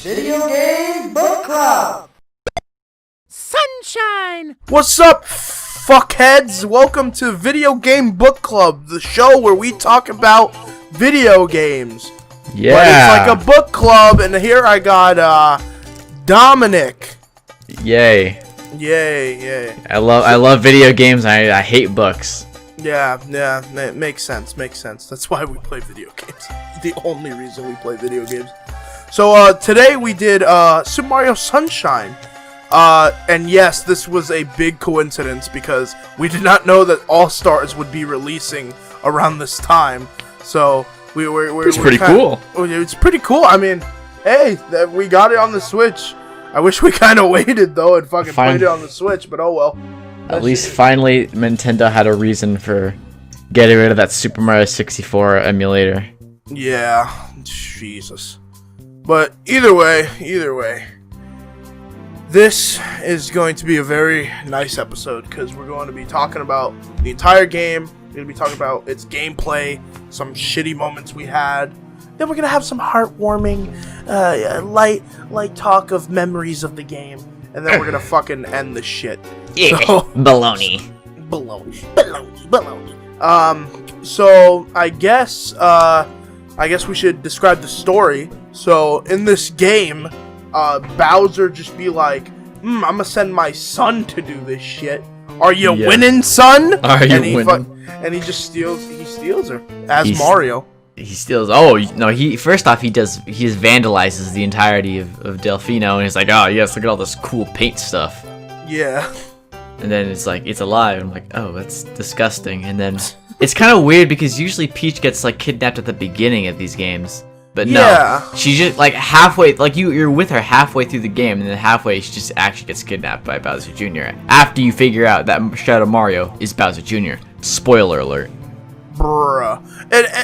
Video Game Book Club. Sunshine! What's up, fuckheads? Welcome to Video Game Book Club, the show where we talk about video games. Yeah. But it's like a book club, and here I got Dominic. Yay. Yay. I love video games. I hate books. Yeah, it makes sense. That's why we play video games. The only reason we play video games. So today we did Super Mario Sunshine. And yes, this was a big coincidence because we did not know that All Stars would be releasing around this time. So it's pretty cool. It's pretty cool. I mean, hey, we got it on the Switch. I wish we kind of waited though and fucking played it on the Switch, but oh well. At least finally Nintendo had a reason for getting rid of that Super Mario 64 emulator. Yeah, Jesus. But either way, this is going to be a very nice episode because we're going to be talking about the entire game. We're going to be talking about its gameplay, some shitty moments we had. Then we're going to have some heartwarming, light talk of memories of the game. And then we're going to fucking end the shit. Yeah, so, baloney. So I guess we should describe the story. So in this game, Bowser just be like, I'm gonna send my son to do this shit. Are you winning, son? Are you winning? And he just steals her as Mario. He steals. Oh no! He vandalizes the entirety of Delfino, and he's like, oh yes, look at all this cool paint stuff. Yeah. And then it's like it's alive. I'm like, oh, that's disgusting. And then it's kind of weird because usually Peach gets like kidnapped at the beginning of these games. But no, she just like halfway, like you're with her halfway through the game, and then halfway she just actually gets kidnapped by Bowser Jr. After you figure out that Shadow Mario is Bowser Jr. Spoiler alert. Bruh.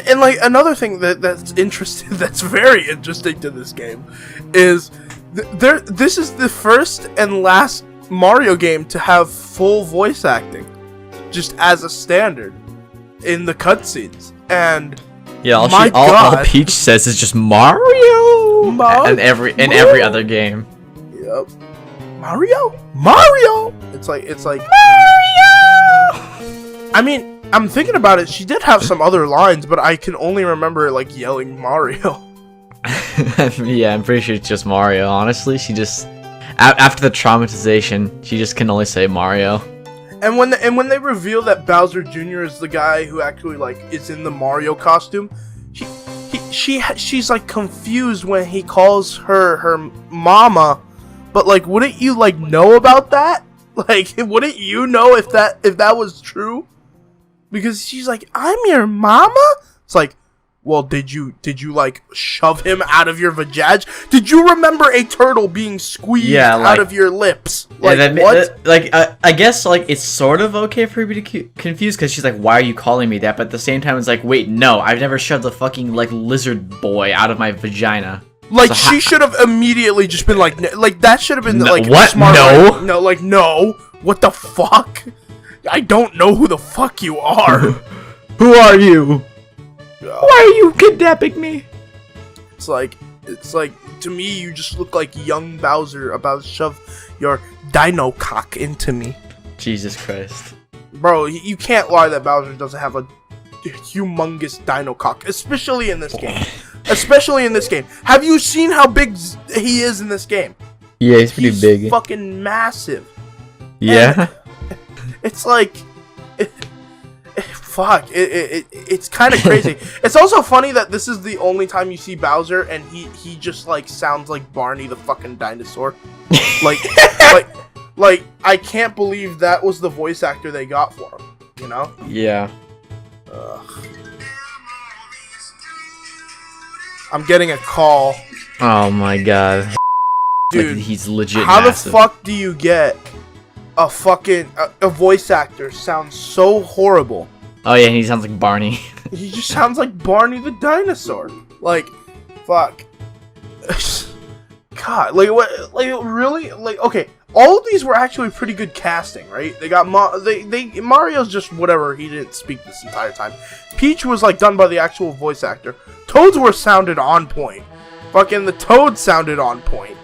And like another thing that's interesting, that's very interesting to this game, is this is the first and last Mario game to have full voice acting, just as a standard in the cutscenes. And yeah, all Peach says is just Mario, and every other game. Yep. Mario. It's like Mario. I mean, I'm thinking about it. She did have some other lines, but I can only remember like yelling Mario. Yeah, I'm pretty sure it's just Mario. Honestly, she just after the traumatization, she just can only say Mario. And when they reveal that Bowser Jr. is the guy who actually like is in the Mario costume, she's like confused when he calls her mama, but like wouldn't you like know about that? Like wouldn't you know if that was true? Because she's like, I'm your mama? It's like, well, did you like shove him out of your vajaj? Did you remember a turtle being squeezed out of your lips? Like, what? I guess like it's sort of okay for me to be confused because she's like, why are you calling me that? But at the same time, it's like, wait, no, I've never shoved a fucking like lizard boy out of my vagina. Like so she should have immediately just been like that should have been like what? Smart. No, no, like no. What the fuck? I don't know who the fuck you are. Who are you? Why are you kidnapping me? It's like to me you just look like young Bowser about to shove your dino cock into me. Jesus Christ. Bro, you can't lie that Bowser doesn't have a humongous dino cock, especially in this game. Have you seen how big he is in this game? Yeah, he's pretty big. Fucking massive. Yeah. And it's like fuck, it's kind of crazy. It's also funny that this is the only time you see Bowser and he just like sounds like Barney the fucking dinosaur. like I can't believe that was the voice actor they got for him, you know? Yeah. I'm getting a call. Oh my god. Dude, like he's legit how massive. the fuck do you get a fucking a voice actor sounds so horrible? Oh yeah, he sounds like Barney. He just sounds like Barney the dinosaur. Like, fuck. God, like what? Like really? Like okay, all of these were actually pretty good casting, right? They got Mario's just whatever. He didn't speak this entire time. Peach was like done by the actual voice actor. Toadsworth sounded on point. Fucking the Toad sounded on point.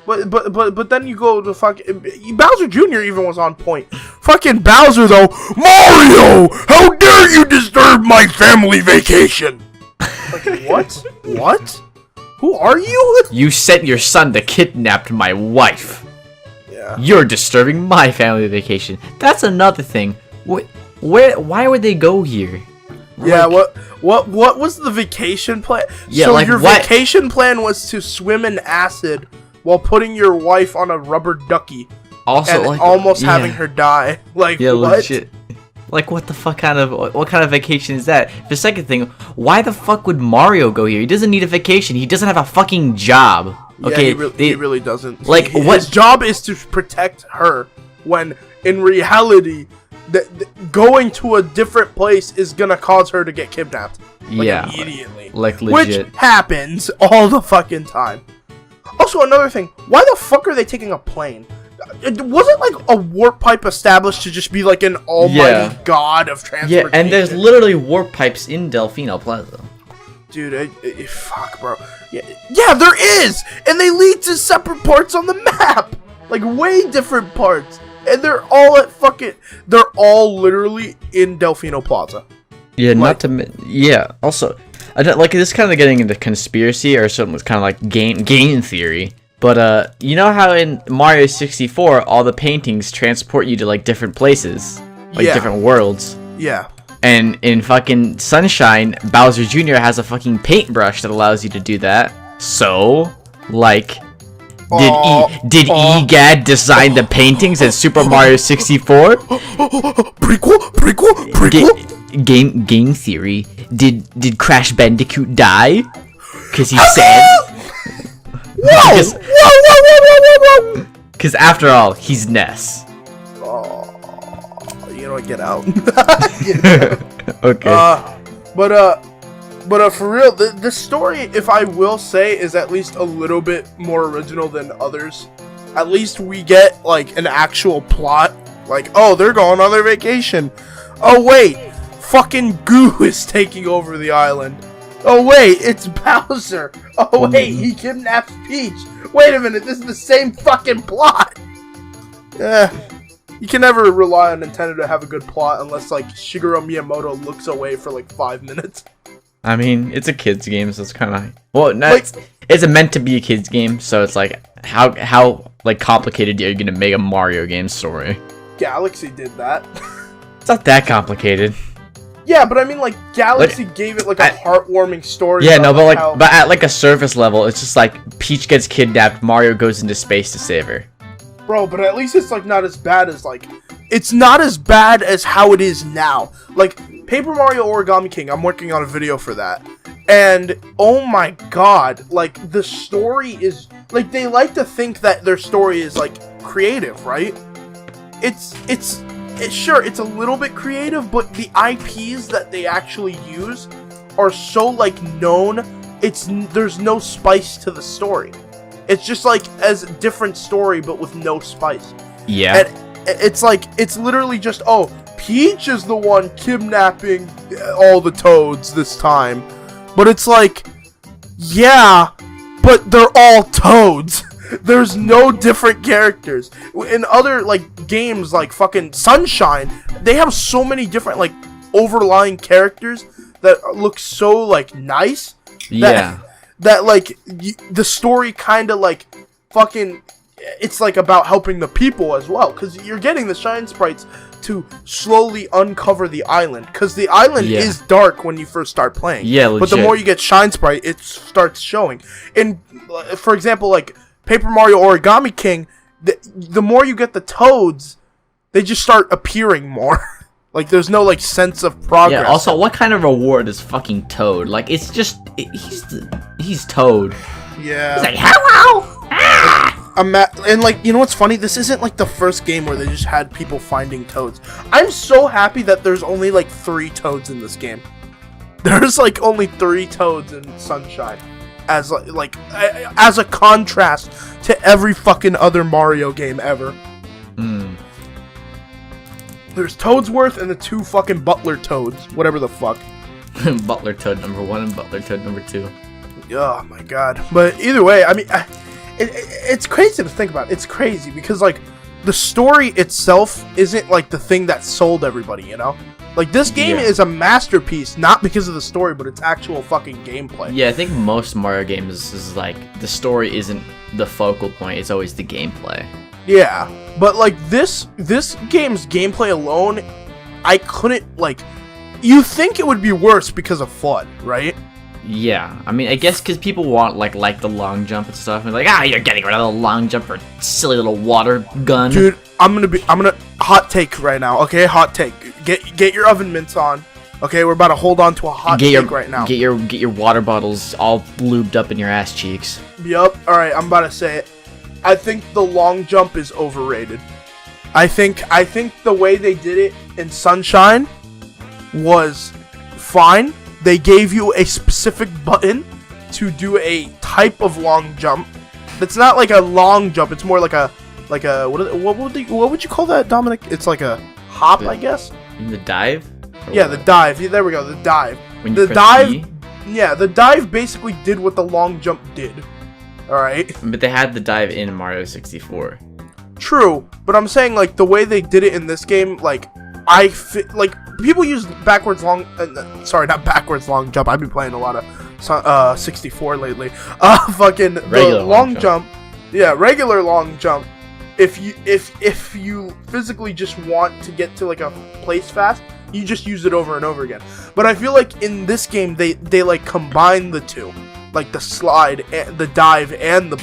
But then you go to fucking Bowser Jr. even was on point. Fucking Bowser though, Mario, how dare you disturb my family vacation? Like what? What? Who are you? You sent your son to kidnap my wife. Yeah. You're disturbing my family vacation. That's another thing. Why would they go here? Yeah, what was the vacation plan? Yeah, so like your what? vacation plan was to swim in acid while putting your wife on a rubber ducky. Also, and like almost having her die. Like yeah, what? legit. Like what the fuck what kind of vacation is that? The second thing, why the fuck would Mario go here? He doesn't need a vacation. He doesn't have a fucking job. Okay, yeah, he really doesn't. Like what? His job is to protect her. When in reality, going to a different place is gonna cause her to get kidnapped. Like, yeah, immediately. Like legit. Which happens all the fucking time. Also, another thing, why the fuck are they taking a plane? It wasn't like a warp pipe established to just be like an almighty god of transportation. Yeah, and there's literally warp pipes in Delfino Plaza. Dude, fuck, bro. Yeah, there is! And they lead to separate parts on the map! Like, way different parts. And they're all they're all literally in Delfino Plaza. Yeah, yeah, also, I don't, like, this kind of getting into conspiracy or something with kind of like game theory. But, you know how in Mario 64, all the paintings transport you to, like, different places? Like, different worlds? Yeah. And in fucking Sunshine, Bowser Jr. has a fucking paintbrush that allows you to do that. So, like, did EGAD design the paintings in Super Mario 64? Prequel? Game theory. Did Crash Bandicoot die? Because he's sad. Whoa! Because after all, he's Ness. Oh, you know what? Get out. Okay. But for real, the story, if I will say, is at least a little bit more original than others. At least we get like an actual plot. Like, oh, they're going on their vacation. Oh wait, fucking Goo is taking over the island. Oh wait, it's Bowser. Oh wait, he kidnaps Peach. Wait a minute, this is the same fucking plot. You can never rely on Nintendo to have a good plot unless like Shigeru Miyamoto looks away for like 5 minutes. I mean, it's a kids game, so it's kind of it's meant to be a kids game, so it's like how like complicated are you gonna make a Mario game story? Galaxy did that. It's not that complicated. Yeah, but I mean, like, Galaxy gave it, like, a heartwarming story. Yeah, no, but, but at, like, a surface level, it's just, like, Peach gets kidnapped, Mario goes into space to save her. Bro, but at least it's, like, not as bad as, like... It's not as bad as how it is now. Like, Paper Mario Origami King, I'm working on a video for that. And, oh my god, like, the story is... Like, they like to think that their story is, like, creative, right? Sure, it's a little bit creative, but the IPs that they actually use are so, like, known, there's no spice to the story. It's just, like, as a different story, but with no spice. Yeah. And it's, like, it's literally just, oh, Peach is the one kidnapping all the Toads this time. But it's like, yeah, but they're all Toads. There's no different characters. In other, like, games, like fucking Sunshine, they have so many different, like, overlying characters that look so, like, nice. That like, the story kind of, like, fucking, it's, like, about helping the people as well. Because you're getting the Shine Sprites to slowly uncover the island. Because the island is dark when you first start playing. Yeah, legit. But the more you get Shine Sprite, it starts showing. And, for example, like, Paper Mario Origami King, the more you get the Toads, they just start appearing more. Like, there's no, like, sense of progress. Yeah, also, what kind of reward is fucking Toad? Like, it's just, he's Toad. Yeah. He's like, hello! And, like, you know what's funny? This isn't, like, the first game where they just had people finding Toads. I'm so happy that there's only, like, 3 Toads in this game. There's, like, only 3 Toads in Sunshine. As a contrast to every fucking other Mario game ever. There's Toadsworth and the 2 fucking Butler Toads, whatever the fuck. Butler Toad number 1 and Butler Toad number 2. Oh my god. But either way, I mean, it's crazy to think about. It's crazy because like the story itself isn't like the thing that sold everybody, you know? Like this game is a masterpiece, not because of the story, but its actual fucking gameplay. Yeah, I think most Mario games is like the story isn't the focal point; it's always the gameplay. Yeah, but like this game's gameplay alone, I couldn't like. You think it would be worse because of FLUDD, right? Yeah, I mean, I guess because people want like the long jump and stuff, and like, you're getting rid of the long jump for a silly little water gun. Dude, I'm gonna hot take right now. Okay, hot take. Get your oven mitts on. Okay, we're about to hold on to a hot take right now. Get your water bottles all lubed up in your ass cheeks. Yup. All right, I'm about to say it. I think the long jump is overrated. I think the way they did it in Sunshine was fine. They gave you a specific button to do a type of long jump. It's not like a long jump. It's more like a what would you call that, Dominic? It's like a hop, I guess. In the dive? Yeah, the dive. Yeah, there we go. The dive. When you the dive. E? Yeah, the dive basically did what the long jump did. All right. But they had the dive in Mario 64. True, but I'm saying like the way they did it in this game, like like people use backwards long. Sorry, not backwards long jump. I've been playing a lot of 64 lately. Fucking regular the long jump. Yeah, regular long jump. If you physically just want to get to like a place fast, you just use it over and over again. But I feel like in this game they like combine the two, like the slide, and the dive, and the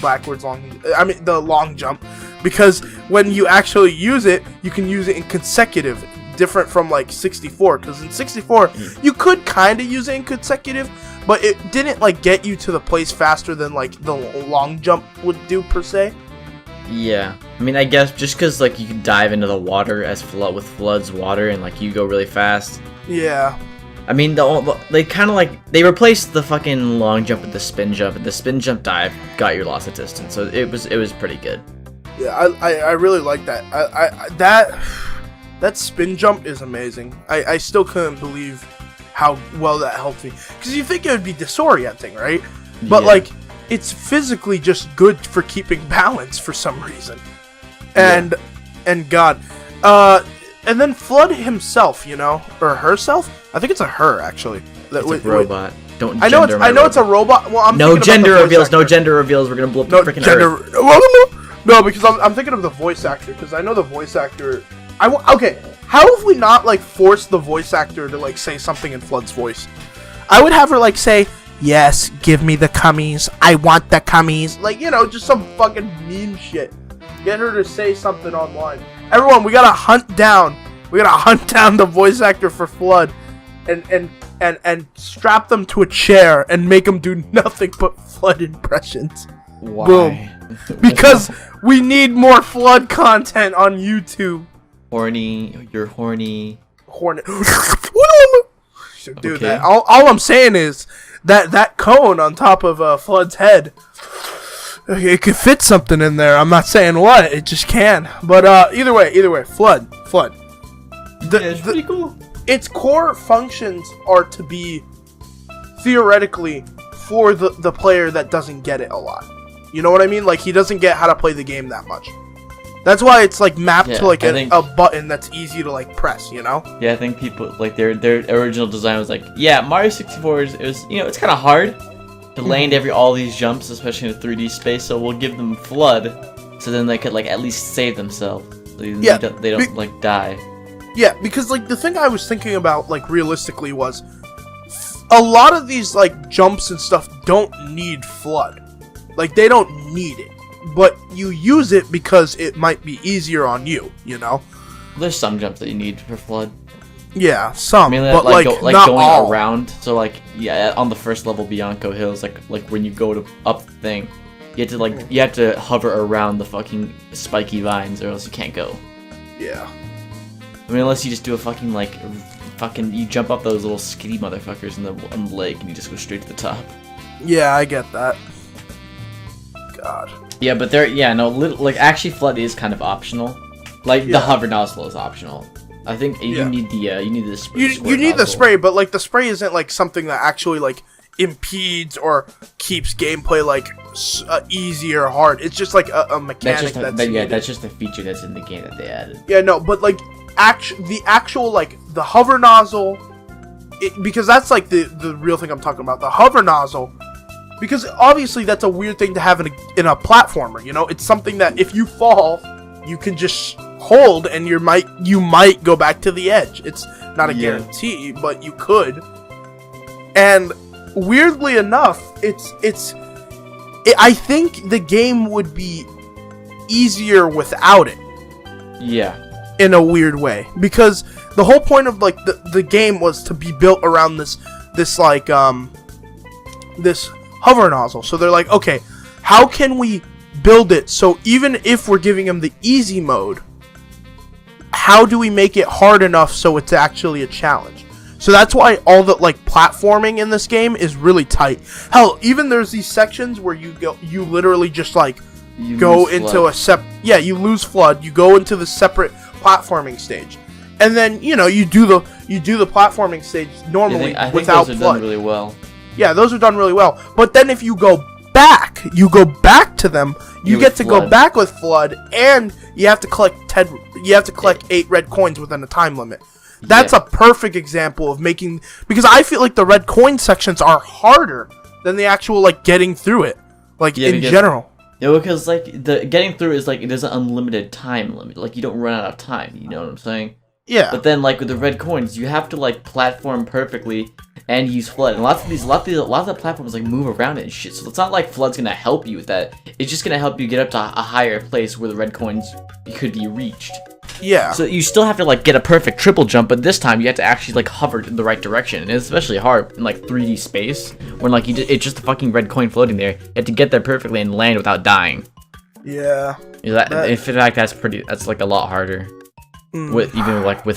the long jump, because when you actually use it, you can use it in consecutive, different from like 64. Because in 64 you could kind of use it in consecutive, but it didn't like get you to the place faster than like the long jump would do per se. Yeah, I mean, I guess just because like you can dive into the water with FLUDD's water, and like you go really fast. Yeah. I mean, they kind of like they replaced the fucking long jump with the spin jump, and the spin jump dive got your loss of distance, so it was pretty good. Yeah, I really like that. That spin jump is amazing. I still couldn't believe how well that helped me, because you think it would be disorienting, right? But like, it's physically just good for keeping balance for some reason. And God, and then FLUDD himself, you know, or herself. I think it's a her actually. It's a robot. Don't. I know it's a robot. Well, I'm no gender reveals. No gender reveals. We're gonna blow up the freaking Earth. No, because I'm thinking of the voice actor, because I know the voice actor. Okay, how have we not like forced the voice actor to like say something in FLUDD's voice? I would have her like say, "Yes, give me the cummies. I want the cummies." Like, you know, just some fucking meme shit. Get her to say something online. Everyone, we gotta hunt down the voice actor for FLUDD, and strap them to a chair and make them do nothing but FLUDD impressions. Why? Boom. Because we need more FLUDD content on YouTube. You're horny. Dude, okay. That all I'm saying is that cone on top of FLUDD's head, it could fit something in there. I'm not saying what, it just can. But either way, FLUDD. It's pretty cool. Its core functions are to be theoretically for the player that doesn't get it a lot. You know what I mean? Like, he doesn't get how to play the game that much. That's why it's like mapped to like a button that's easy to like press, you know? Yeah, I think people like their original design was like, Mario 64 it was it's kind of hard to land all these jumps, especially in a 3D space. So we'll give them FLUDD, so then they could like at least save themselves. So they don't like die. Yeah, because like the thing I was thinking about like realistically was a lot of these like jumps and stuff don't need FLUDD. Like, they don't need it, but you use it because it might be easier on you, you know? There's some jumps that you need for FLUDD. Yeah, some, I mean, but like not going all. around. So like, on the first level, Bianco Hills, like when you go up the thing, you have to hover around the fucking spiky vines, or else you can't go. Yeah. I mean, unless you just do a fucking you jump up those little skinny motherfuckers on the lake, and you just go straight to the top. Yeah, I get that. God. Yeah, but actually FLUDD is kind of optional. Like, the hover nozzle is optional. I think you need the spray. You need the spray, but like the spray isn't like something that actually like impedes or keeps gameplay like easy or hard. It's just like a mechanic that's just a feature that's in the game that they added. Yeah, no, but like the actual like the hover nozzle, because that's like the real thing I'm talking about. The hover nozzle, because obviously that's a weird thing to have in a platformer. You know, it's something that if you fall, you can just hold and you might go back to the edge. It's not a guarantee, but you could. And weirdly enough, I think the game would be easier without it. Yeah. In a weird way, because the whole point of like the game was to be built around this hover nozzle. So they're like, okay, how can we build it so even if we're giving them the easy mode, how do we make it hard enough so it's actually a challenge? So that's why all the like platforming in this game is really tight. Hell, even there's these sections where you literally just like go into you lose flood, you go into the separate platforming stage. And then, you know, you do the platforming stage normally I think without those are flood. done really well. Yeah, those are done really well. But then if you go back to them, you get to go back with flood, and you have to collect 8 red coins within a time limit. That's a perfect example of making, because I feel like the red coin sections are harder than the actual like getting through it, like in general. Yeah, because like the getting through is like there's an unlimited time limit. Like you don't run out of time. You know what I'm saying? Yeah. But then like with the red coins, you have to like platform perfectly and use flood. And a lot of the platforms like move around it and shit. So it's not like flood's gonna help you with that. It's just gonna help you get up to a higher place where the red coins could be reached. Yeah. So you still have to like get a perfect triple jump, but this time you have to actually like hover in the right direction. And it's especially hard in like 3D space when like it's just a fucking red coin floating there. You have to get there perfectly and land without dying. Yeah. In fact, that's like a lot harder. With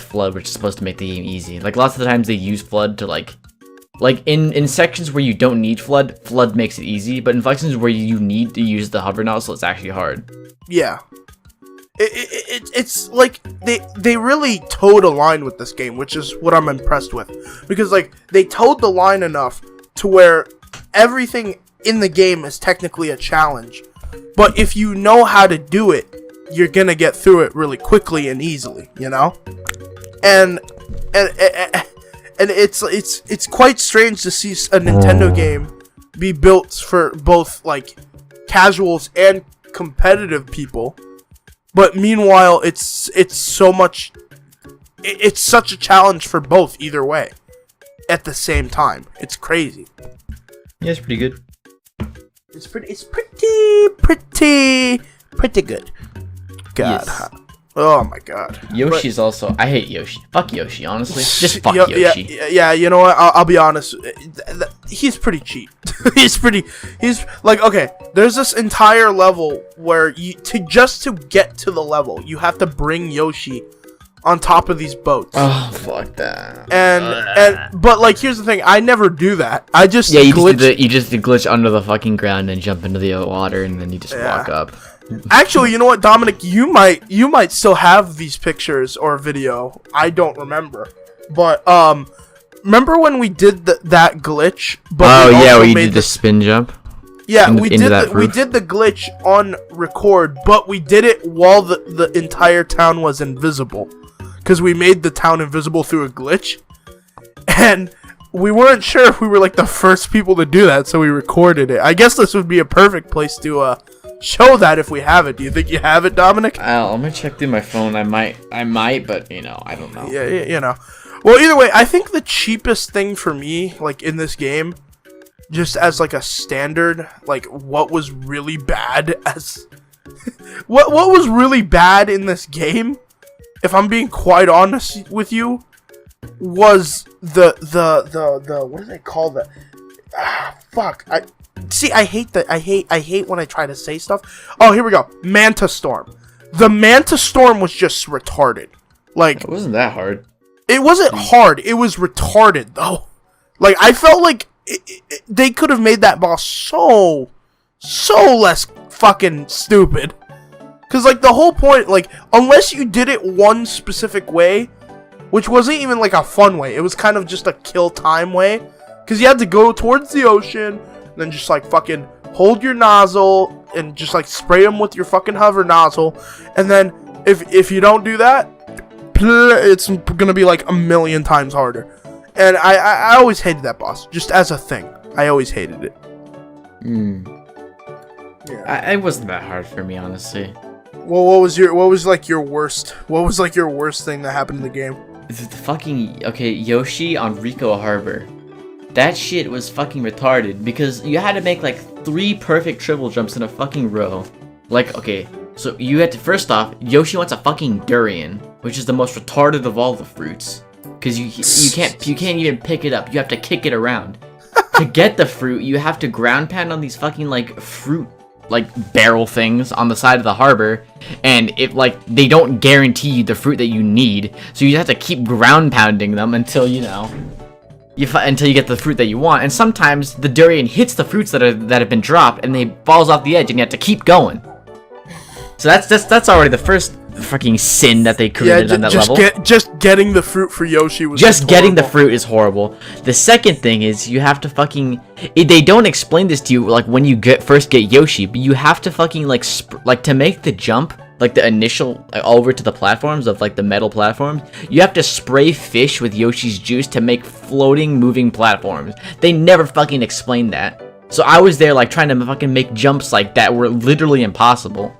flood, which is supposed to make the game easy. Like lots of the times they use flood to like in sections where you don't need flood makes it easy, but in sections where you need to use the hover nozzle, it's actually hard. Yeah. It's like they really towed a line with this game, which is what I'm impressed with, because like they towed the line enough to where everything in the game is technically a challenge, but if you know how to do it, you're gonna get through it really quickly and easily, you know. And it's quite strange to see a Nintendo game be built for both like casuals and competitive people. But meanwhile, it's such a challenge for both either way at the same time. It's crazy. Yeah, it's pretty good. It's pretty good. God. Yes. Oh my god. Yoshi's also... I hate Yoshi. Fuck Yoshi, honestly. Just fuck Yoshi. Yeah, you know what? I'll be honest. He's pretty cheap. He's like, okay, there's this entire level where just to get to the level, you have to bring Yoshi on top of these boats. Oh, fuck that. But like, here's the thing. I never do that. I just you just glitch under the fucking ground and jump into the water, and then you just walk up. Actually, you know what, Dominic? You might still have these pictures or video. I don't remember. But remember when we did that glitch? But where you did the spin jump. Yeah, we did the glitch on record, but we did it while the entire town was invisible, because we made the town invisible through a glitch, and we weren't sure if we were like the first people to do that, so we recorded it. I guess this would be a perfect place to show that if we have it. Do you think you have it, Dominic? I'm gonna check through my phone. I might, but you know, I don't know. Yeah, you know. Well, either way, I think the cheapest thing for me, like in this game, just as like a standard, like what was really bad what was really bad in this game, if I'm being quite honest with you, was the what do they call that? Fuck. I hate that. I hate when I try to say stuff. Oh, here we go. Manta Storm. The Manta Storm was just retarded. Like, it wasn't that hard. It wasn't hard. It was retarded though. Like, I felt like they could have made that boss so less fucking stupid. Cause like the whole point, like, unless you did it one specific way, which wasn't even like a fun way, it was kind of just a kill time way. Because you had to go towards the ocean, and then just like fucking hold your nozzle and just like spray them with your fucking hover nozzle. And then if you don't do that, it's gonna be like a million times harder. And I always hated that boss, just as a thing. I always hated it. Yeah. It wasn't that hard for me, honestly. Well, what was your worst thing that happened in the game? Yoshi on Rico Harbor. That shit was fucking retarded because you had to make like 3 perfect triple jumps in a fucking row. Like, okay, so you had to, first off, Yoshi wants a fucking durian, which is the most retarded of all the fruits. Because you can't even pick it up, you have to kick it around. To get the fruit, you have to ground pound on these fucking like fruit like barrel things on the side of the harbor, and if like they don't guarantee you the fruit that you need, so you have to keep ground pounding them until until you get the fruit that you want. And sometimes the durian hits the fruits that have been dropped and they falls off the edge and you have to keep going. So that's already the first fucking sin that they created on that level. Just getting the fruit for Yoshi was just getting the fruit is horrible. The second thing is you have to fucking they don't explain this to you like when you first get Yoshi, but you have to fucking like to make the jump, like the initial over to the platforms of like the metal platforms, you have to spray fish with Yoshi's juice to make floating moving platforms. They never fucking explained that. So I was there like trying to fucking make jumps like that were literally impossible.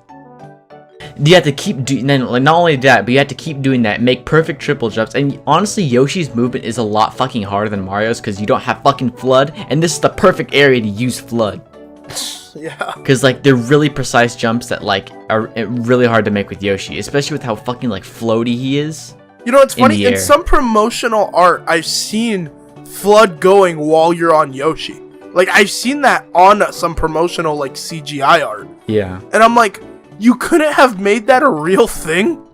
You have to keep doing, like, not only that, but you have to keep doing that, make perfect triple jumps. And honestly, Yoshi's movement is a lot fucking harder than Mario's because you don't have fucking FLUDD, and this is the perfect area to use FLUDD. Yeah. Because like they're really precise jumps that like are really hard to make with Yoshi, especially with how fucking like floaty he is. You know, it's funny, in some promotional art, I've seen FLUDD going while you're on Yoshi. Like, I've seen that on some promotional like CGI art. Yeah. And I'm like, you couldn't have made that a real thing?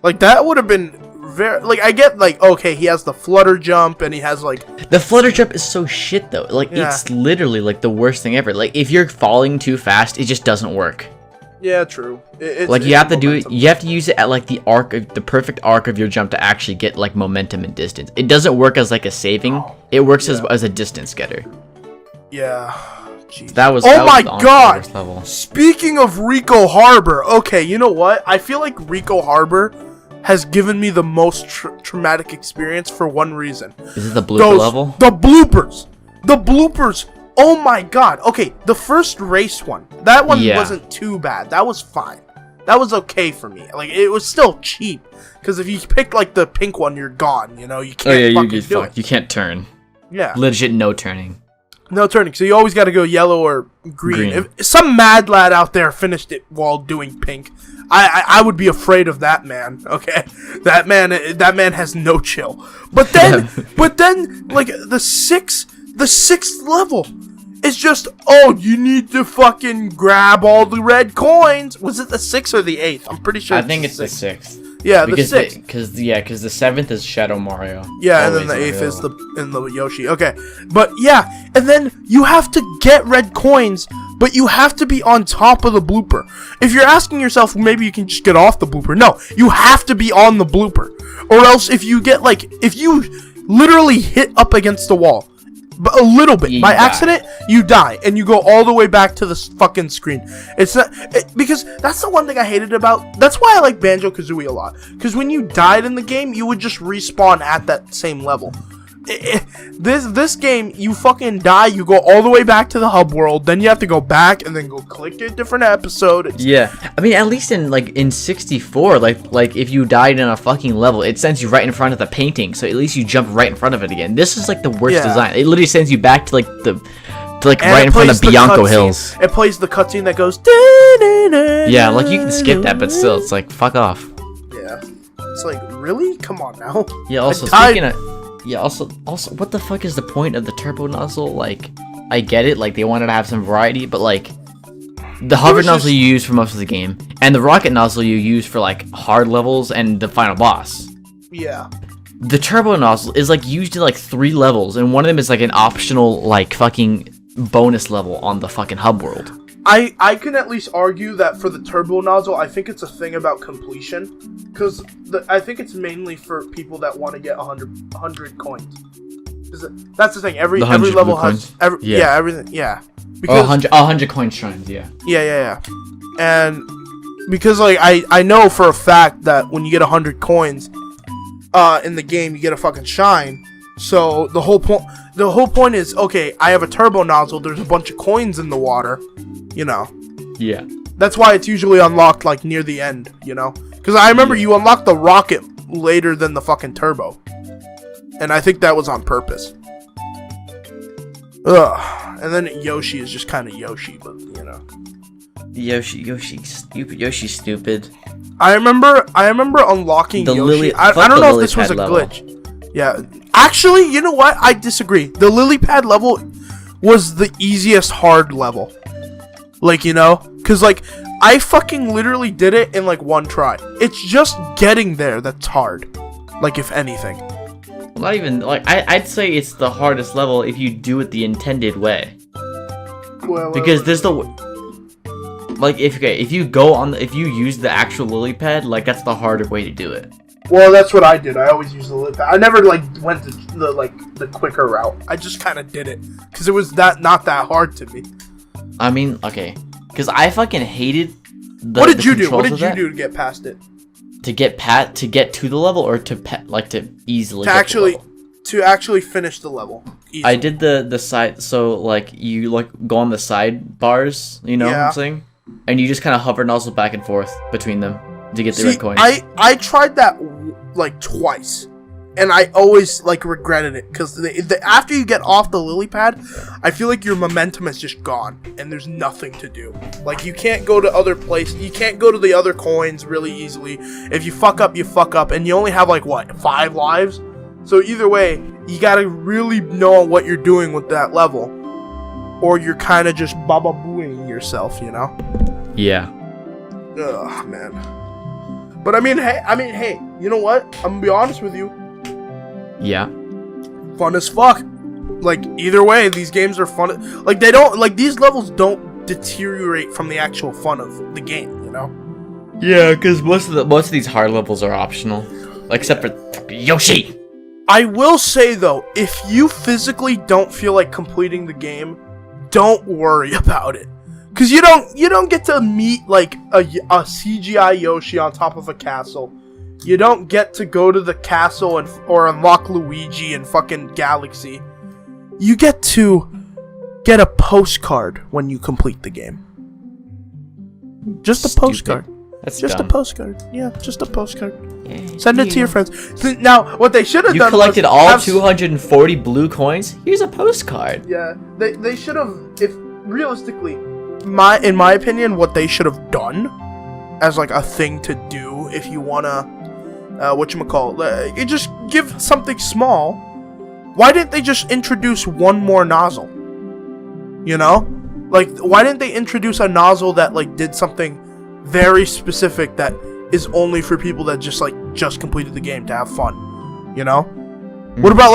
Like, that would have been very... Like, I get, like, okay, he has the flutter jump, and he has, like... The flutter jump is so shit, though. Like, It's literally, like, the worst thing ever. Like, if you're falling too fast, it just doesn't work. Yeah, true. You have to do it... You have to use it at, like, the perfect arc of your jump to actually get, like, momentum and distance. It doesn't work as, like, a saving. It works as a distance getter. Yeah... Jeez. That was my god! The level. Speaking of Rico Harbor, okay, you know what? I feel like Rico Harbor has given me the most traumatic experience for one reason. Is it the blooper level? The bloopers! The bloopers! Oh my god! Okay, the first race one. That one wasn't too bad. That was fine. That was okay for me. Like, it was still cheap. Because if you pick, like, the pink one, you're gone, you know? You can't fucking do it. You can't turn. Yeah. Legit no turning. No turning, so you always got to go yellow or green. If some mad lad out there finished it while doing pink, I would be afraid of that man. Okay, that man has no chill. But then, like the sixth level is just, oh, you need to fucking grab all the red coins. Was it the 6th or the 8th? I'm pretty sure. I think it's the 6th. Yeah, the 6th. Because the 7th is Shadow Mario. Yeah, and then the 8th is the Yoshi. Okay, but yeah, and then you have to get red coins, but you have to be on top of the blooper. If you're asking yourself, maybe you can just get off the blooper. No, you have to be on the blooper, or else if you literally hit up against the wall, but a little bit by accident, you die and you go all the way back to the fucking screen. It's not because that's the one thing I hated about. That's why I like Banjo-Kazooie a lot, because when you died in the game, you would just respawn at that same level. This game, you fucking die, you go all the way back to the hub world, then you have to go back and then go click a different episode. Yeah, I mean, at least in 64, like if you died in a fucking level, it sends you right in front of the painting, so at least you jump right in front of it again. This is like the worst design. It literally sends you back to right in front of Bianco Hills. It plays the cutscene that goes. Yeah, like you can skip that, but still, it's like fuck off. Yeah, it's like, really? Come on now. Yeah. Also, speaking of. Yeah, also, what the fuck is the point of the turbo nozzle? Like, I get it, like, they wanted to have some variety, but, like, the hover nozzle you use for most of the game, and the rocket nozzle you use for, like, hard levels and the final boss. Yeah. The turbo nozzle is, like, used in, like, 3 levels, and one of them is, like, an optional, like, fucking bonus level on the fucking hub world. I can at least argue that for the turbo nozzle, I think it's a thing about completion, because I think it's mainly for people that want to get 100 coins. That's the thing. Every The 100 level blue has coins? yeah, everything. Yeah. Oh, 100 coin shrines. Yeah. Yeah. And because like I know for a fact that when you get 100 coins in the game, you get a fucking shine. So the whole point is, okay, I have a turbo nozzle. There's a bunch of coins in the water. You know. Yeah. That's why it's usually unlocked like near the end. You know. Because I remember you unlock the rocket later than the fucking turbo. And I think that was on purpose. Ugh. And then Yoshi is just kind of Yoshi, but you know. Yoshi's stupid. I remember unlocking The Yoshi. lily- I fuck don't the know if lily this was a pad level. glitch. Yeah. Actually, you know what? I disagree. The lily pad level was the easiest hard level. Like, you know? Because, like, I fucking literally did it in, like, one try. It's just getting there that's hard. Like, if anything. Not even like I'd say it's the hardest level if you do it the intended way. Well, Because there's the like if you use the actual lily pad, like that's the harder way to do it. well, that's what I did. I always used the lily pad. I never, like, went to the quicker route. I just kind of did it. Because it was not that hard to me. I mean, okay, because I fucking hated. What did you do? What did you do to get past it? To get to the level, or to easily To get the level? actually finish the level. Easily. I did the side, so like you like go on the side bars, you know what I'm saying, and you just kind of hover nozzle back and forth between them to get the red coins. I tried that like twice, and I always like regretted it because after you get off the lily pad, I feel like your momentum is just gone and there's nothing to do. Like you can't go to other places, you can't go to the other coins really easily. If you fuck up, you fuck up, and you only have like what 5 lives. So either way, you gotta really know what you're doing with that level, or you're kind of just baba booing yourself, you know? Yeah. Ugh, man. But I mean, hey, you know what? I'm gonna be honest with you. Yeah. Fun as fuck. Like either way, these games are fun. Like they don't like these levels don't deteriorate from the actual fun of the game, you know? Yeah, because most of these hard levels are optional, except for Yoshi. I will say though, if you physically don't feel like completing the game, don't worry about it, because you don't get to meet like a CGI Yoshi on top of a castle. You don't get to go to the castle or unlock Luigi and fucking Galaxy. You get to get a postcard when you complete the game. Just a postcard. That's just dumb. a postcard. Yeah, just a postcard. Yeah, Send it to your friends. Now, what they should have You done collected was all have 240 blue coins. Here's a postcard. Yeah, they should have. If realistically, in my opinion, what they should have done as like a thing to do if you wanna, whatchamacallit, you just give something small. Why didn't they just introduce one more nozzle? You know, like why didn't they introduce a nozzle that like did something very specific that is only for people that just completed the game to have fun, you know? What about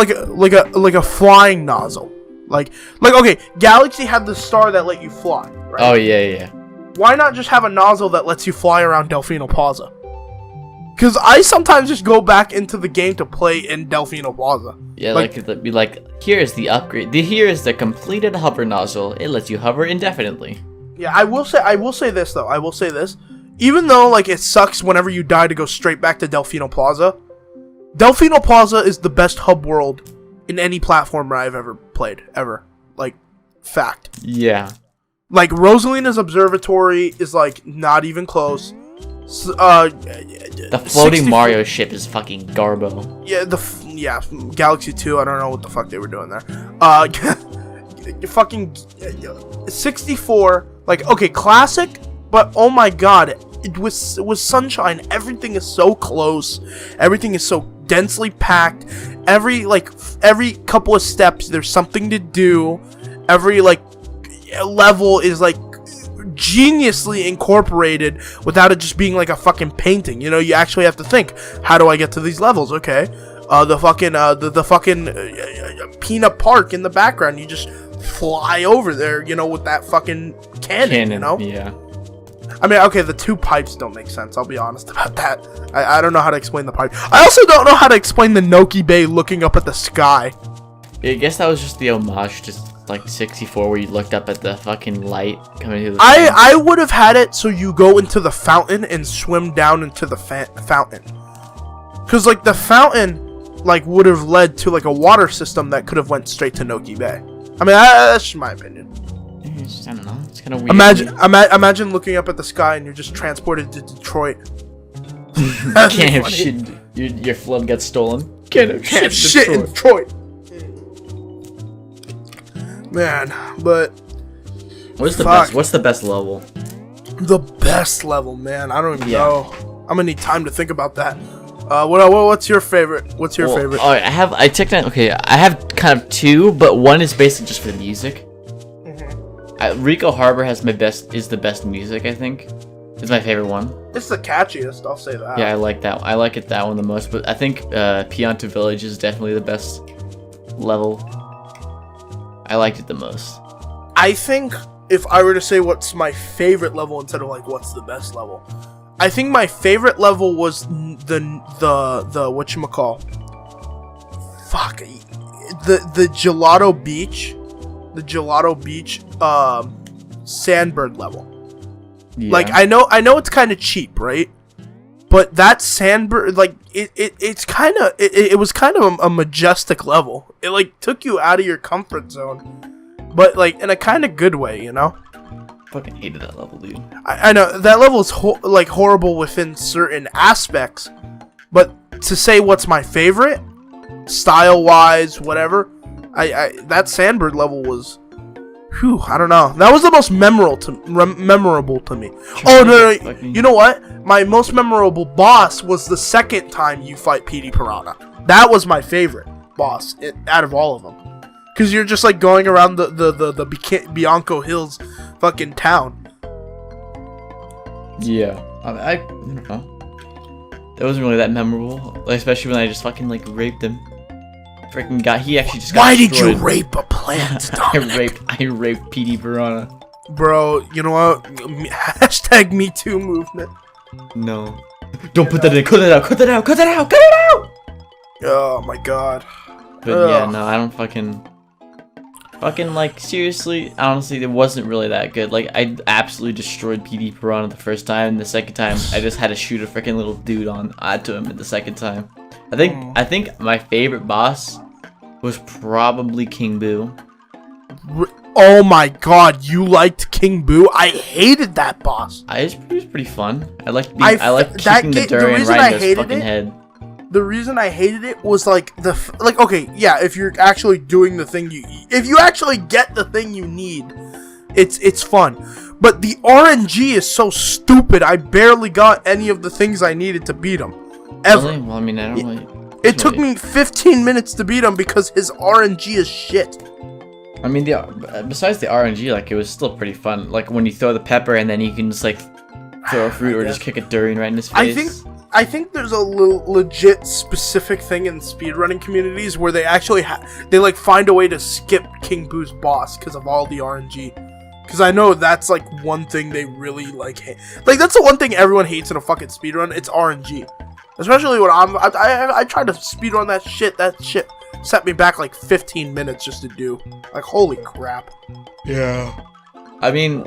like a flying nozzle? Like okay, Galaxy had the star that let you fly, right? Oh yeah. Why not just have a nozzle that lets you fly around Delfino Plaza? Because I sometimes just go back into the game to play in Delfino Plaza. Yeah, be like, here's the upgrade. Here is the completed hover nozzle. It lets you hover indefinitely. Yeah, I will say this though. I will say this. Even though like it sucks whenever you die to go straight back to Delfino Plaza, Delfino Plaza is the best hub world in any platformer I've ever played ever. Like, fact. Yeah. Like Rosalina's Observatory is like not even close. The floating Mario ship is fucking garbo. Yeah, Galaxy 2. I don't know what the fuck they were doing there. Fucking 64. Like, okay, classic, but oh my god, it was Sunshine. Everything is so close. Everything is so densely packed. Every couple of steps, there's something to do. Every level is like geniusly incorporated without it just being like a fucking painting. You know, you actually have to think, how do I get to these levels? Okay, the fucking Peanut Park in the background, you just fly over there, you know, with that fucking cannon, you know? Yeah. I mean, okay, the 2 pipes don't make sense, I'll be honest about that. I don't know how to explain the pipe. I also don't know how to explain the Noki Bay looking up at the sky. I guess that was just the homage to like 64, where you looked up at the fucking light coming through the. I would have had it so you go into the fountain and swim down into the fountain, because like the fountain like would have led to like a water system that could have went straight to Noki Bay. I mean, that's just my opinion. I don't know. It's kind of weird. Imagine looking up at the sky and you're just transported to Detroit. Can't have shit. Your flood gets stolen. Can't have shit in Detroit. Man, but what's the best? What's the best level? The best level, man. I don't even know. I'm gonna need time to think about that. What's your favorite? What's your favorite? I have kind of two, but one is basically just for the music. Rico Harbor has is the best music, I think. It's my favorite one. It's the catchiest, I'll say that. Yeah, I like that. I like that one the most, but I think Pianta Village is definitely the best level. I liked it the most. I think if I were to say what's my favorite level instead of like what's the best level, I think my favorite level was the whatchamacall. Fuck. The Gelato Beach. The Gelato Beach Sandbird level. Yeah. Like I know it's kind of cheap, right? But that Sandbird, like it was kind of a majestic level. It like took you out of your comfort zone, but like in a kind of good way, you know. Fucking hated that level, dude. I know that level is like horrible within certain aspects, but to say what's my favorite, style wise, whatever, that Sandbird level was. Whew, I don't know. That was the most memorable to me. Oh no! You know what? My most memorable boss was the second time you fight PD Piranha. That was my favorite boss out of all of them, because you're just like going around the Bianco Hills, fucking town. Yeah, I don't know. That wasn't really that memorable, especially when I just fucking like raped him. Freaking guy, he actually just got Why destroyed. Did you rape a plant, Dominic? I raped PD Piranha. Bro, you know what? Hashtag Me Too movement. No. Don't put that in. Cut it out. Cut it out. Cut it out. Cut it out. Oh my god. But yeah, no, I don't fucking like, seriously, honestly, it wasn't really that good. Like, I absolutely destroyed PD Piranha the first time, and the second time, I just had to shoot a freaking little dude to him the second time. I think my favorite boss was probably King Boo. Oh my god, you liked King Boo? I hated that boss. It was pretty fun. I liked kicking the durian right in his fucking head. The reason I hated it was like okay, yeah, if you're actually doing the thing if you actually get the thing you need, it's fun. But the RNG is so stupid. I barely got any of the things I needed to beat him. Ever. Really? Well, I mean, I don't really... It took me 15 minutes to beat him because his RNG is shit. I mean, besides the RNG, like, it was still pretty fun. Like, when you throw the pepper and then you can just, like, throw a fruit or just kick a durian right in his face. I think there's a legit specific thing in speedrunning communities where they actually they, like, find a way to skip King Boo's boss because of all the RNG. Because I know that's, like, one thing they really, like, hate. Like, that's the one thing everyone hates in a fucking speedrun. It's RNG. Especially when I tried to speedrun that shit. That shit set me back like 15 minutes just to do. Like, holy crap. Yeah. I mean,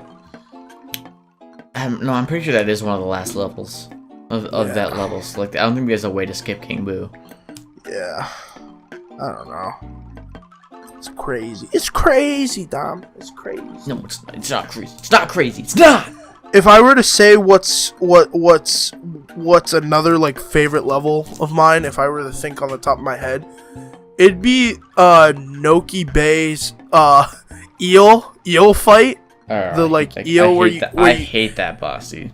no, I'm pretty sure that is one of the last levels of that level. So, like, I don't think there's a way to skip King Boo. Yeah. I don't know. It's crazy. It's crazy, Dom. It's crazy. No, it's not. It's not crazy. It's not crazy. It's not. If I were to say what's another like favorite level of mine, if I were to think on the top of my head, it'd be Noki Bay's eel fight. The like eel where you I hate that boss, dude.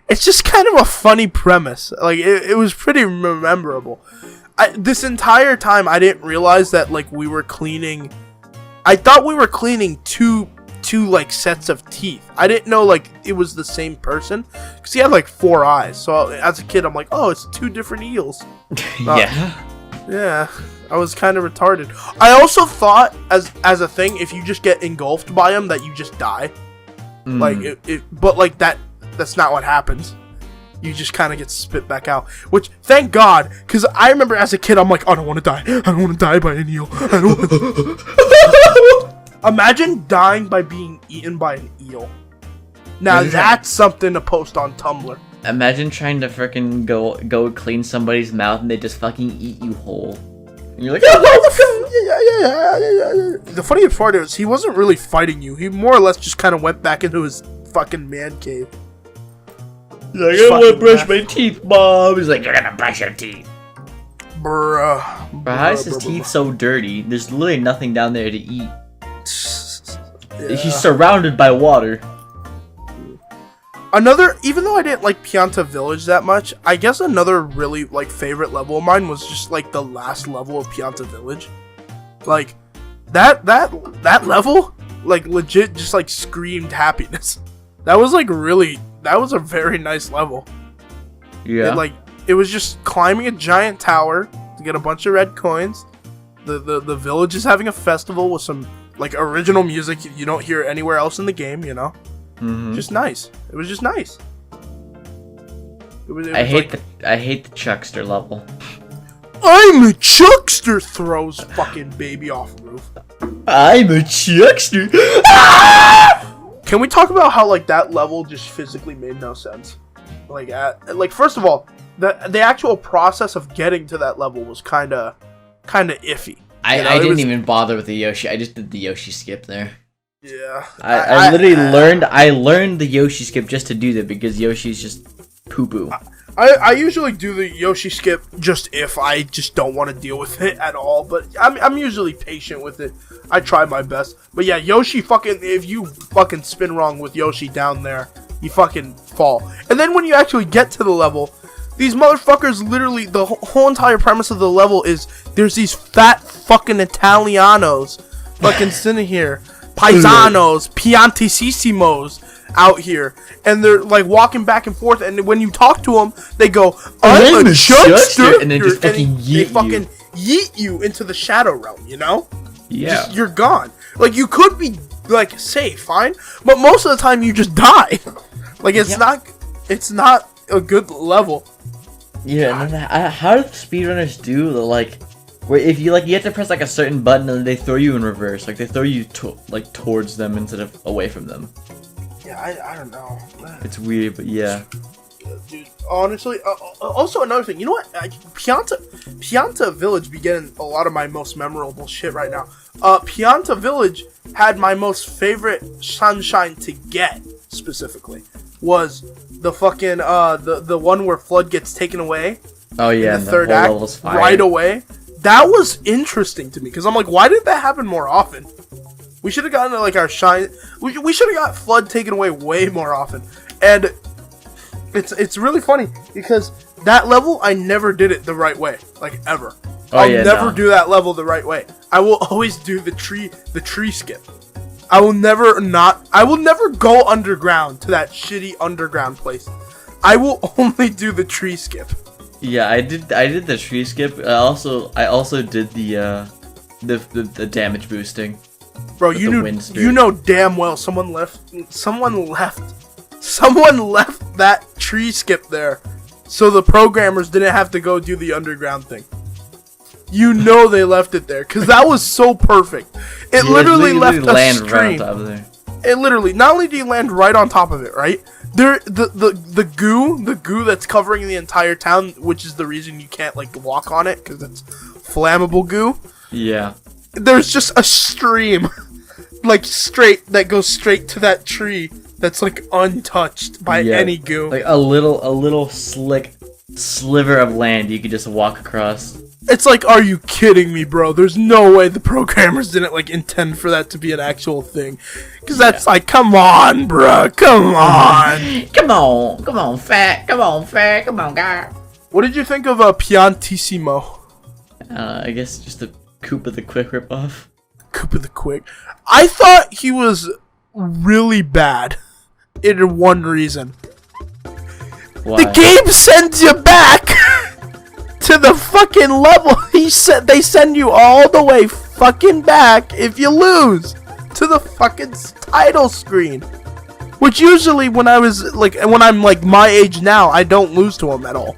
It's just kind of a funny premise. Like it was pretty memorable. This entire time I didn't realize that like we were cleaning. I thought we were cleaning two like sets of teeth. I didn't know like it was the same person because he had like 4 eyes. So as a kid, I'm like, oh, it's 2 different eels. Yeah. I was kind of retarded. I also thought as a thing, if you just get engulfed by him, that you just die. Like but like that's not what happens. you just kind of get spit back out. Which, thank God, because I remember as a kid, I'm like, I don't want to die. I don't want to die by an eel. I don't. Imagine dying by being eaten by an eel. Now that's something to post on Tumblr. Imagine trying to freaking go clean somebody's mouth and they just fucking eat you whole. And you're like, yeah. The funniest part is he wasn't really fighting you. He more or less just kind of went back into his fucking man cave. He's like, I want to brush my teeth, Mom. He's like, you're gonna brush your teeth. Bruh. How is his teeth so dirty? There's literally nothing down there to eat. Yeah. He's surrounded by water. Even though I didn't like Pianta Village that much, I guess another really like favorite level of mine was just like the last level of Pianta Village. Like that level, like legit just like screamed happiness. That was a very nice level. Yeah. It was just climbing a giant tower to get a bunch of red coins. The village is having a festival with some like original music you don't hear anywhere else in the game, you know? Mm-hmm. Just nice. It was just nice. I hate the Chuckster level. I'm a Chuckster, throws fucking baby off roof. I'm a Chuckster. Can we talk about how like that level just physically made no sense? Like first of all, the actual process of getting to that level was kind of iffy. I didn't even bother with the Yoshi. I just did the Yoshi skip there. Yeah. I literally learned the Yoshi skip just to do that because Yoshi's just poo-poo. I usually do the Yoshi skip just if I just don't want to deal with it at all, but I'm usually patient with it. I try my best. But yeah, Yoshi if you fucking spin wrong with Yoshi down there, you fucking fall. And then when you actually get to the level, these motherfuckers literally, the whole entire premise of the level is there's these fat fucking Italianos fucking sitting here. Paisanos, Piantissimos out here, and they're like walking back and forth, and when you talk to them, they go, I'm a Chuckster, and then just fucking yeet you into the shadow realm, you know? Yeah. You're gone. Like, you could be, like, safe, fine, but most of the time you just die. Like, it's not a good level. Yeah, and then how do the speedrunners do the, like, where if you have to press like a certain button and they throw you in reverse, like they throw you towards them instead of away from them. Yeah, I don't know. It's weird, but yeah. Dude, honestly, also another thing, you know what? Pianta Village began a lot of my most memorable shit right now. Pianta Village had my most favorite sunshine to get specifically was the fucking the one where Flood gets taken away. Oh yeah, in the third act right away. That was interesting to me because I'm like, why didn't that happen more often? We should have gotten like our shine. We should have got Flood taken away way more often. And it's really funny because that level I never did it the right way, like ever. I'll never do that level the right way. I will always do the tree skip. I will never go underground to that shitty underground place. I will only do the tree skip. Yeah, I did the tree skip. I also did the damage boosting. Bro, you know damn well someone left that tree skip there so the programmers didn't have to go do the underground thing. You know they left it there cuz that was so perfect. It literally left a stream. Right on top of there. It literally, not only do you land right on top of it, right? The goo that's covering the entire town, which is the reason you can't like walk on it because it's flammable goo. Yeah. There's just a stream, like that goes straight to that tree that's like untouched by any goo. Like a little slick sliver of land you could just walk across. It's like, are you kidding me, bro? There's no way the programmers didn't like intend for that to be an actual thing. Because that's like, come on, bro. Come on. Come on, fat. Come on, guy. What did you think of Piantissimo? I guess just the Koopa the Quick ripoff. Koopa the Quick. I thought he was really bad in one reason. Why? The game sends you back to the fucking level. They send you all the way fucking back if you lose to the fucking title screen. Which usually when I'm like my age now, I don't lose to him at all.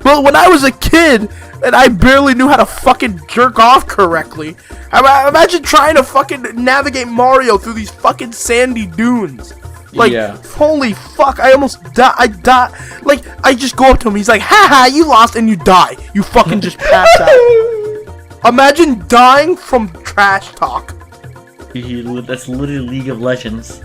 But when I was a kid and I barely knew how to fucking jerk off correctly, imagine trying to fucking navigate Mario through these fucking sandy dunes. Like, holy fuck, I almost die. I die. Like, I just go up to him, he's like, haha, you lost, and you die. You fucking just pass out. Imagine dying from trash talk. That's literally League of Legends.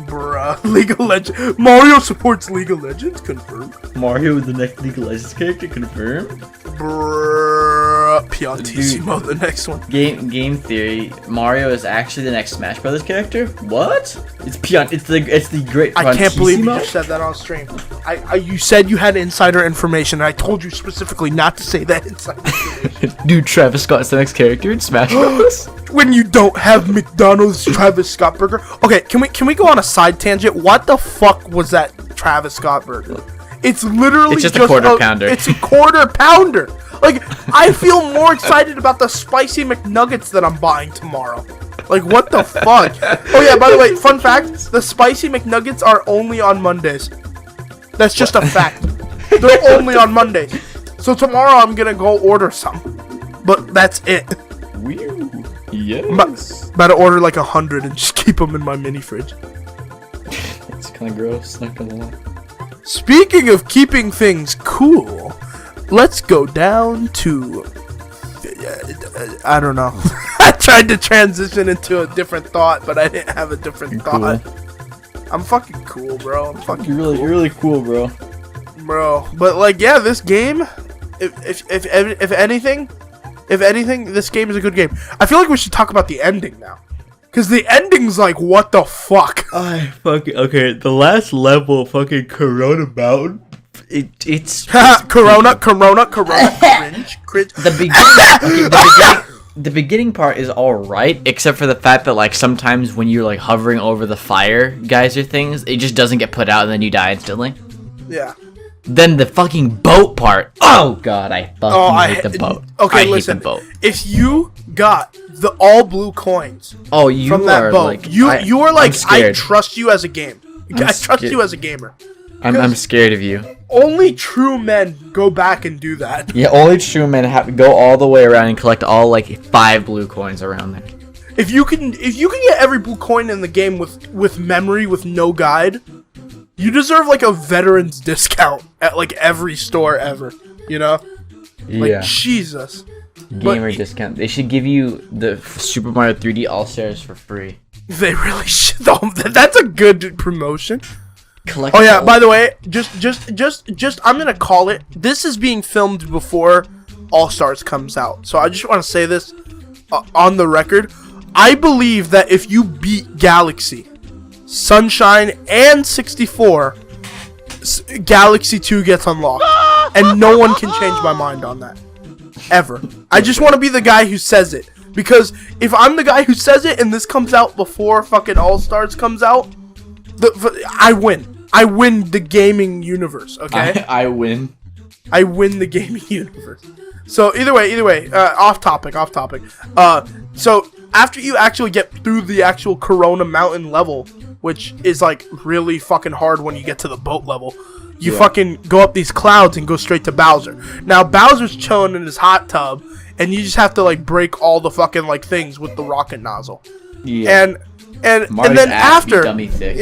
Bruh, League of Legends. Mario supports League of Legends, confirmed. Mario is the next League of Legends character, confirmed. Bruh, Piantissimo, the next one. Game theory, Mario is actually the next Smash Brothers character? What? It's the great Piantissimo? I can't believe you just said that on stream. You said you had insider information, and I told you specifically not to say that insider information. Dude, Travis Scott's the next character in Smash Bros. When you don't have McDonald's Travis Scott burger. Okay, can we go on a side tangent? What the fuck was that Travis Scott burger? It's literally just a quarter pounder. It's a quarter pounder. Like, I feel more excited about the spicy McNuggets that I'm buying tomorrow. Like, what the fuck? Oh yeah, by the way, fun fact, the spicy McNuggets are only on Mondays. That's just a fact. They're only on Mondays. So tomorrow I'm gonna go order some. But that's it. Weird. Yes. About to order like 100 and just keep them in my mini fridge. That's kind of gross, not gonna lie. Speaking of keeping things cool, let's go down to... I don't know. I tried to transition into a different thought, but I didn't have a different thought. Cool. I'm fucking cool, bro. You're really cool, bro. Bro, but like, yeah, this game, if anything, this game is a good game. I feel like we should talk about the ending now. Because the ending's like, what the fuck? Okay, the last level, fucking Corona Mountain, it's... Corona, cringe. The beginning part is alright, except for the fact that, like, sometimes when you're, like, hovering over the fire geyser things, it just doesn't get put out and then you die instantly. Yeah. Then the fucking boat part. Oh god, I fucking hate the boat. Okay, listen. Hate the boat. If you got the all blue coins from that boat, like, you are like, I trust you as a game. I trust you as a gamer. I'm scared of you. Only true men go back and do that. Yeah, only true men have to go all the way around and collect all like 5 blue coins around there. If you can get every blue coin in the game with memory with no guide, you deserve like a veteran's discount at like every store ever, you know? Like, yeah. Jesus. Gamer discount. They should give you the Super Mario 3D All-Stars for free. They really should. That's a good promotion. Collect oh yeah, by the way, just I'm going to call it. This is being filmed before All-Stars comes out. So I just want to say this on the record. I believe that if you beat Galaxy, Sunshine, and 64, Galaxy 2 gets unlocked. And no one can change my mind on that. Ever. I just want to be the guy who says it. Because if I'm the guy who says it and this comes out before fucking All-Stars comes out, I win. I win the gaming universe, okay? I win. I win the gaming universe. So either way, off topic. So after you actually get through the actual Corona Mountain level, which is like really fucking hard when you get to the boat level, you fucking go up these clouds and go straight to Bowser. Now Bowser's chilling in his hot tub, and you just have to like break all the fucking like things with the rocket nozzle. Yeah. And then after, dummy thick.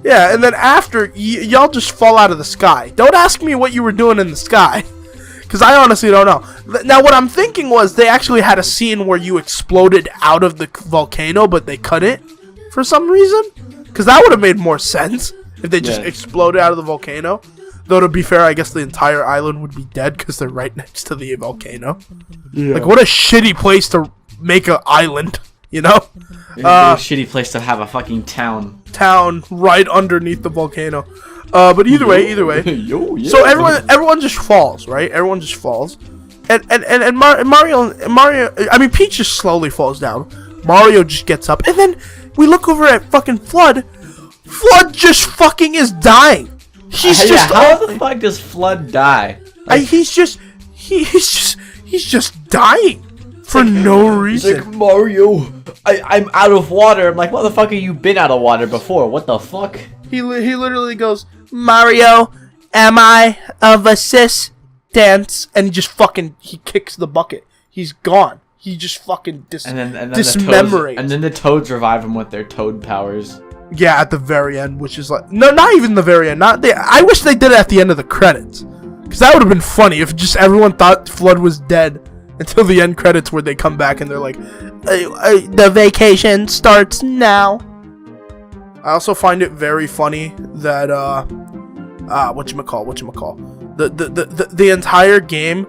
yeah, and then after y'all just fall out of the sky. Don't ask me what you were doing in the sky, because I honestly don't know. Now what I'm thinking was they actually had a scene where you exploded out of the volcano, but they cut it for some reason, because that would have made more sense if they just exploded out of the volcano. Though to be fair, I guess the entire island would be dead because they're right next to the volcano. Yeah. Like, what a shitty place to make an island, you know? A shitty place to have a fucking town right underneath the volcano. But either way. So everyone just falls, right? Everyone just falls. And Mario, I mean, Peach just slowly falls down. Mario just gets up. And then we look over at fucking Flood. Flood just fucking is dying. How the fuck does Flood die? He's just dying. for no reason. He's like, Mario, I'm out of water. I'm like, motherfucker, you've been out of water before. What the fuck? He literally goes, Mario, am I of assistance? And he kicks the bucket. He's gone. He just fucking dismembrates. And then the toads revive him with their toad powers. Yeah, at the very end, which is like... No, not even the very end. I wish they did it at the end of the credits. Because that would have been funny if just everyone thought Flood was dead until the end credits where they come back and they're like, the vacation starts now. I also find it very funny that, the entire game,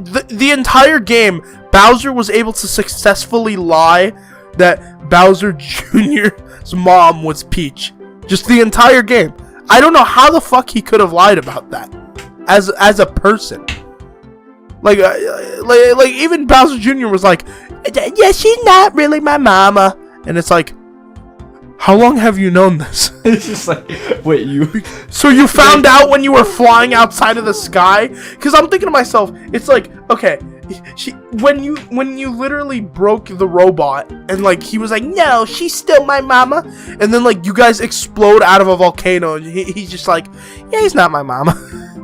the entire game, Bowser was able to successfully lie that Bowser Jr.'s mom was Peach. Just the entire game. I don't know how the fuck he could have lied about that as a person. Like even Bowser Jr. was like, yeah, she's not really my mama. And it's like, how long have you known this? It's just like, wait, you... So you found out when you were flying outside of the sky? Because I'm thinking to myself, it's like, okay, when you literally broke the robot, and like he was like, no, she's still my mama, and then like you guys explode out of a volcano, and he's just like, yeah, he's not my mama.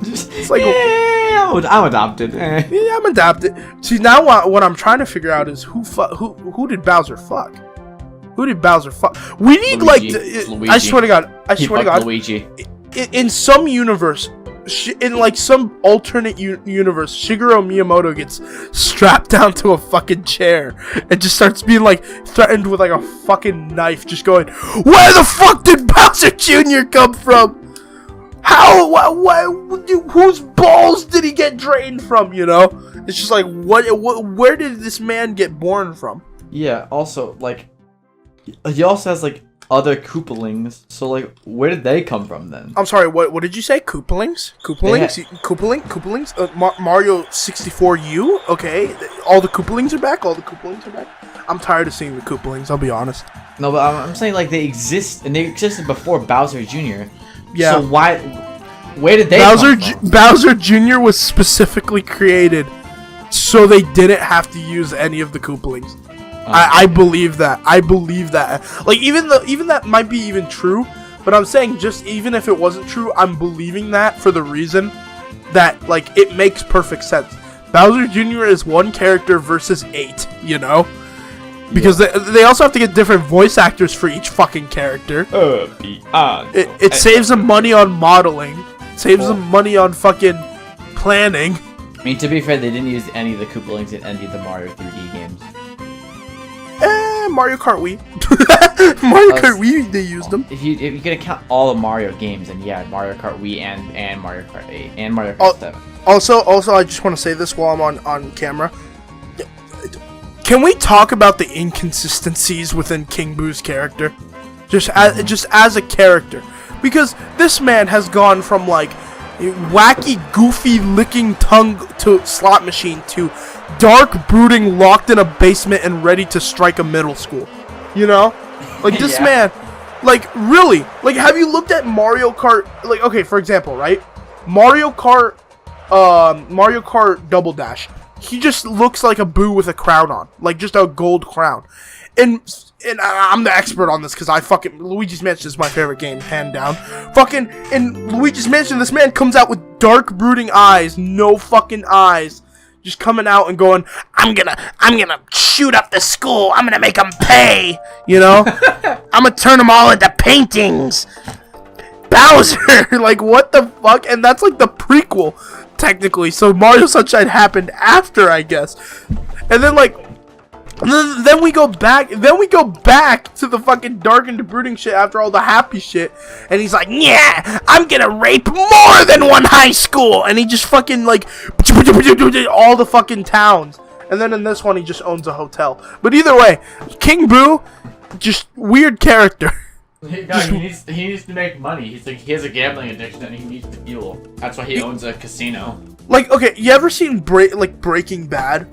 It's like, yeah, I'm adopted. Yeah, I'm adopted. See, now what I'm trying to figure out is who did Bowser fuck? Who did Bowser fuck? We need Luigi. I swear to God, Luigi. In some universe, in like some alternate universe, Shigeru Miyamoto gets strapped down to a fucking chair and just starts being like threatened with like a fucking knife, just going, where the fuck did Bowser Jr. come from? How? Whose balls did he get drained from? You know, it's just like, where did this man get born from? Yeah. Also, like, he also has like other Koopalings, so like, where did they come from then? I'm sorry, what did you say? Koopalings? Koopalings? Mario 64U? Okay, all the Koopalings are back? I'm tired of seeing the Koopalings, I'll be honest. No, but I'm saying like they exist, and they existed before Bowser Jr. Yeah. So where did they come from? Bowser Jr. was specifically created so they didn't have to use any of the Koopalings. I believe that. Like, even that might be even true, but I'm saying just even if it wasn't true, I'm believing that for the reason that, like, it makes perfect sense. Bowser Jr. is one character versus 8, you know? Because they also have to get different voice actors for each fucking character. It saves them money on modeling. Saves them money on fucking planning. I mean, to be fair, they didn't use any of the Koopalings in any of the Mario 3D games. Mario Kart Wii. Kart Wii, they used them. If you could count all the Mario games, then yeah, Mario Kart Wii and Mario Kart 8 and Mario Kart 7. Also, I just want to say this while I'm on camera. Can we talk about the inconsistencies within King Boo's character? Just as a character. Because this man has gone from like wacky, goofy, licking tongue to slot machine to dark, brooding, locked in a basement and ready to strike a middle school. You know? Like, this man, like, really? Like, have you looked at Mario Kart? Like, okay, for example, right? Mario Kart Double Dash. He just looks like a Boo with a crown on. Like, just a gold crown. And I'm the expert on this because Luigi's Mansion is my favorite game, hand down. Fucking, in Luigi's Mansion, this man comes out with dark, brooding eyes, no fucking eyes. Just coming out and going, I'm gonna shoot up the school. I'm gonna make them pay. You know, I'm gonna turn them all into paintings. Bowser, like, what the fuck? And that's like the prequel, technically. So Mario Sunshine happened after, I guess. And then like, then we go back. Then we go back to the fucking dark and brooding shit after all the happy shit. And he's like, yeah, I'm gonna rape more than one high school. And he just fucking like all the fucking towns. And then in this one, he just owns a hotel. But either way, King Boo, just weird character. He needs to make money. He's like, he has a gambling addiction and he needs to fuel. That's why he owns a casino. Like, okay, you ever seen Breaking Bad?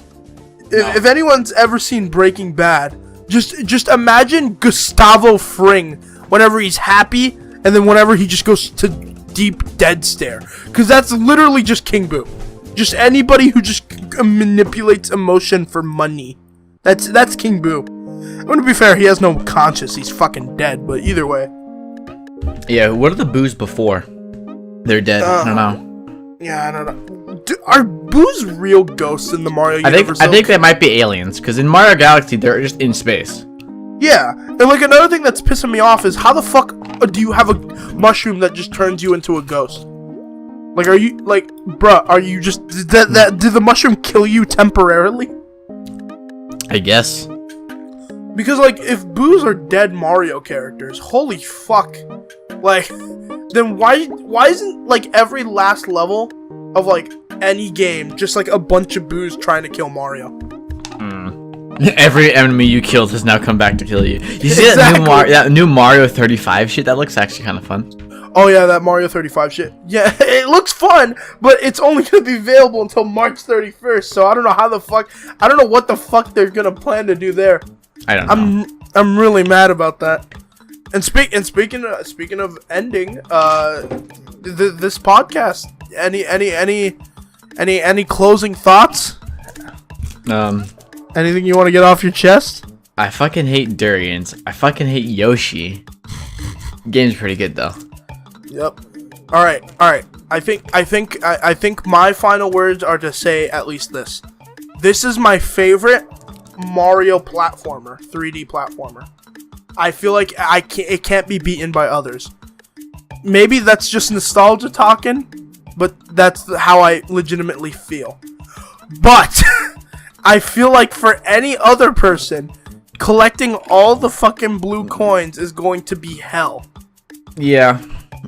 No. If anyone's ever seen Breaking Bad, just imagine Gustavo Fring whenever he's happy, and then whenever he just goes to deep dead stare. Because that's literally just King Boo. Just anybody who just manipulates emotion for money. That's King Boo. I'm gonna be fair, he has no conscience. He's fucking dead. But either way. Yeah. What are the Boos before? They're dead. I don't know. Yeah, I don't know. Are Boos real ghosts in the Mario universe? I think they might be aliens, because in Mario Galaxy they're just in space. Yeah, and like another thing that's pissing me off is how the fuck do you have a mushroom that just turns you into a ghost? Like, are you like, bruh? Are you just did the mushroom kill you temporarily? I guess. Because like, if Boos are dead Mario characters, holy fuck! Like, then why isn't like every last level of like any game just like a bunch of Boos trying to kill Mario? Every enemy you killed has now come back to kill you. You see Exactly. that new Mario 35 shit? That looks actually kind of fun. Oh yeah, that Mario 35 shit. Yeah, it looks fun, but it's only gonna be available until March 31st. So I don't know I don't know what the fuck they're gonna plan to do there. I don't know. I'm really mad about that. And speaking of ending, this podcast. Any closing thoughts? Anything you want to get off your chest? I fucking hate durians. I fucking hate Yoshi. Game's pretty good though. Yep. All right. I think my final words are to say at least this. This is my favorite Mario platformer, 3D platformer. I feel like it can't be beaten by others. Maybe that's just nostalgia talking, but that's how I legitimately feel. But I feel like for any other person, collecting all the fucking blue coins is going to be hell. Yeah.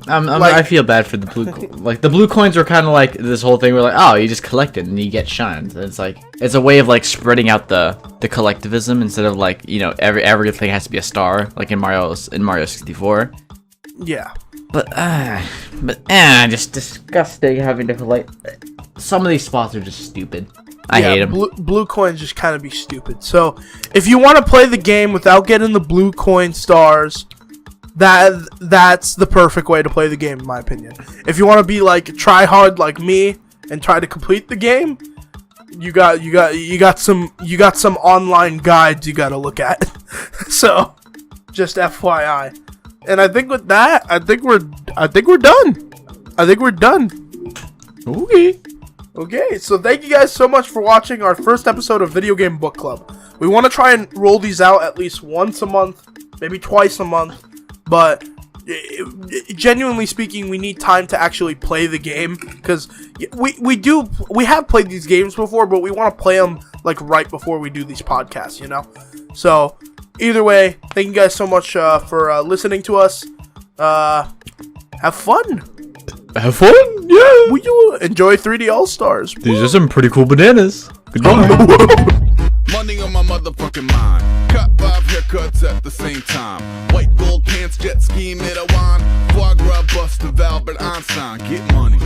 I feel bad for the blue like the blue coins are kind of like this whole thing where like, oh, you just collect it and you get shines. And it's like it's a way of like spreading out the collectivism instead of like, you know, everything has to be a star like in Mario 64. Yeah. But just disgusting having to collect. Some of these spots are just stupid. I hate them. Blue coins just kind of be stupid. So if you want to play the game without getting the blue coin stars, that's the perfect way to play the game, in my opinion. If you want to be like try hard like me and try to complete the game, you got some online guides you got to look at. So just FYI. And I think with that, I think we're done. Okay, so thank you guys so much for watching our first episode of Video Game Book Club. We want to try and roll these out at least once a month, maybe twice a month, but genuinely speaking, we need time to actually play the game, because we have played these games before, but we want to play them like right before we do these podcasts, you know? So either way, thank you guys so much for listening to us. Have fun. Have fun? Yeah. We do enjoy 3D All-Stars. These are some pretty cool bananas. Goodbye. Money on my motherfucking mind. Cut 5 haircuts at the same time. White gold pants, jet ski, made a wine. Foie gras, bust of Albert Einstein. Get money.